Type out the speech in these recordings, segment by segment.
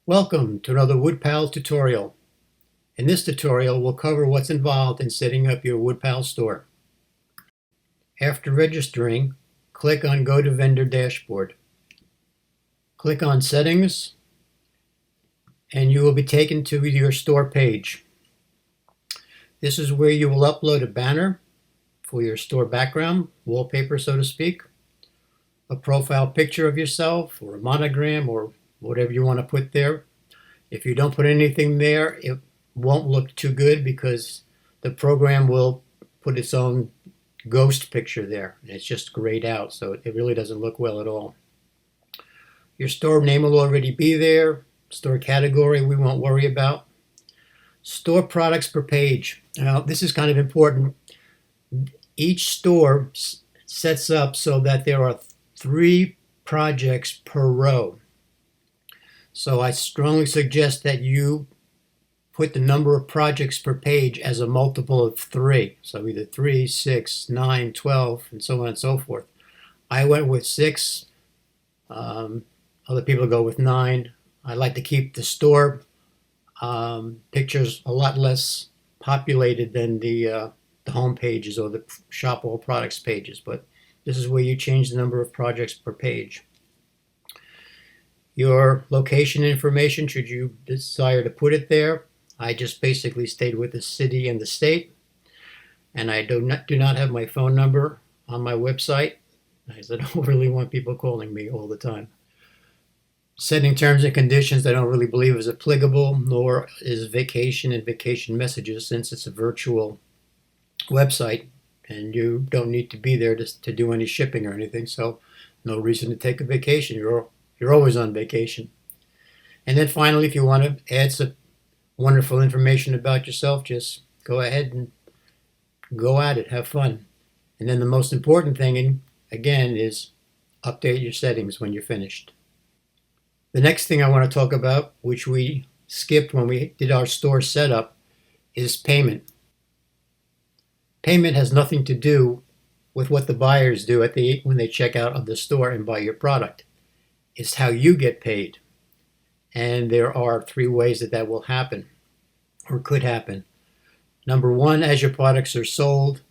Welcome to another WudPal tutorial. In this tutorial, we'll cover what's involved in setting up your WudPal store. After registering, click on Go to Vendor Dashboard. Click on Settings, and you will be taken to your store page. This is where you will upload a banner for your store background, wallpaper so to speak, a profile picture of yourself, or a monogram, or whatever you want to put there. If you don't put anything there, it won't look too good because the program will put its own ghost picture there. It's just grayed out, so it really doesn't look well at all. Your store name will already be there. Store category we won't worry about. Store products per page. Now this is kind of important. Each store sets up so that there are 3 projects per row. So I strongly suggest that you put the number of projects per page as a multiple of 3. So either 3, 6, 9, 12, and so on and so forth. I went with 6. Other people go with 9. I like to keep the store pictures a lot less populated than the home pages or the shop all products pages. But this is where you change the number of projects per page. Your location information, should you desire to put it there. I just basically stayed with the city and the state, and I do not have my phone number on my website, because I don't really want people calling me all the time. Setting terms and conditions I don't really believe is applicable, nor is vacation and vacation messages, since it's a virtual website and you don't need to be there to do any shipping or anything, so no reason to take a vacation. You're always on vacation. And then finally, if you want to add some wonderful information about yourself, just go ahead and go at it. Have fun. And then the most important thing, again, is update your settings when you're finished. The next thing I want to talk about, which we skipped when we did our store setup, is payment. Payment has nothing to do with what the buyers do when they check out of the store and buy your product. It's how you get paid. And there are 3 ways that will happen, or could happen. Number 1, as your products are sold,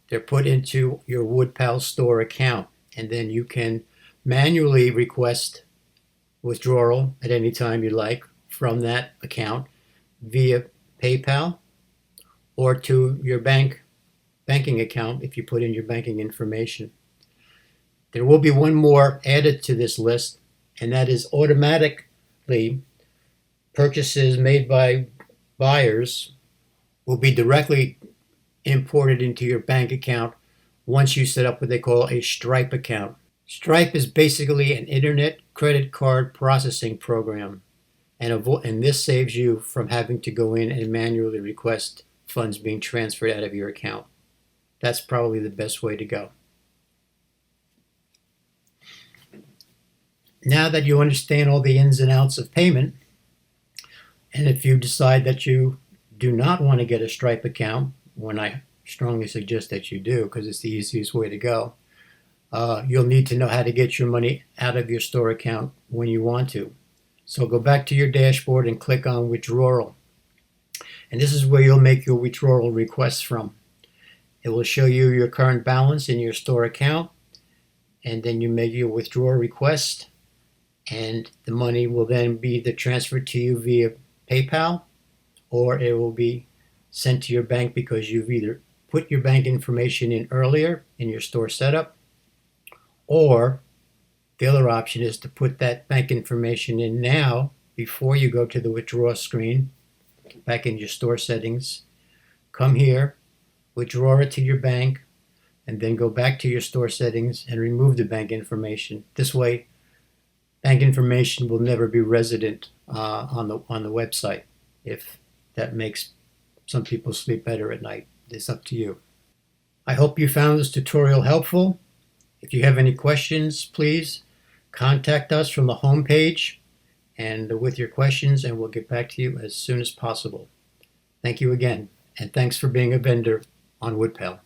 they're put into your WudPal store account, and then you can manually request withdrawal at any time you like from that account via PayPal or to your banking account if you put in your banking information. There will be one more added to this list, and that is automatically purchases made by buyers will be directly imported into your bank account once you set up what they call a Stripe account. Stripe is basically an internet credit card processing program, and this saves you from having to go in and manually request funds being transferred out of your account. That's probably the best way to go. Now that you understand all the ins and outs of payment, and if you decide that you do not want to get a Stripe account, when I strongly suggest that you do because it's the easiest way to go, you'll need to know how to get your money out of your store account when you want to. So go back to your dashboard and click on Withdrawal. And this is where you'll make your withdrawal requests from. It will show you your current balance in your store account, and then you make your withdrawal request, and the money will then be either transferred to you via PayPal, or it will be sent to your bank because you've either put your bank information in earlier in your store setup, or the other option is to put that bank information in now before you go to the withdraw screen, back in your store settings, come here, withdraw it to your bank, and then go back to your store settings and remove the bank information. This way, bank information will never be resident on the website. If that makes some people sleep better at night, it's up to you. I hope you found this tutorial helpful. If you have any questions, please contact us from the home page and with your questions, and we'll get back to you as soon as possible. Thank you again, and thanks for being a vendor on WudPal.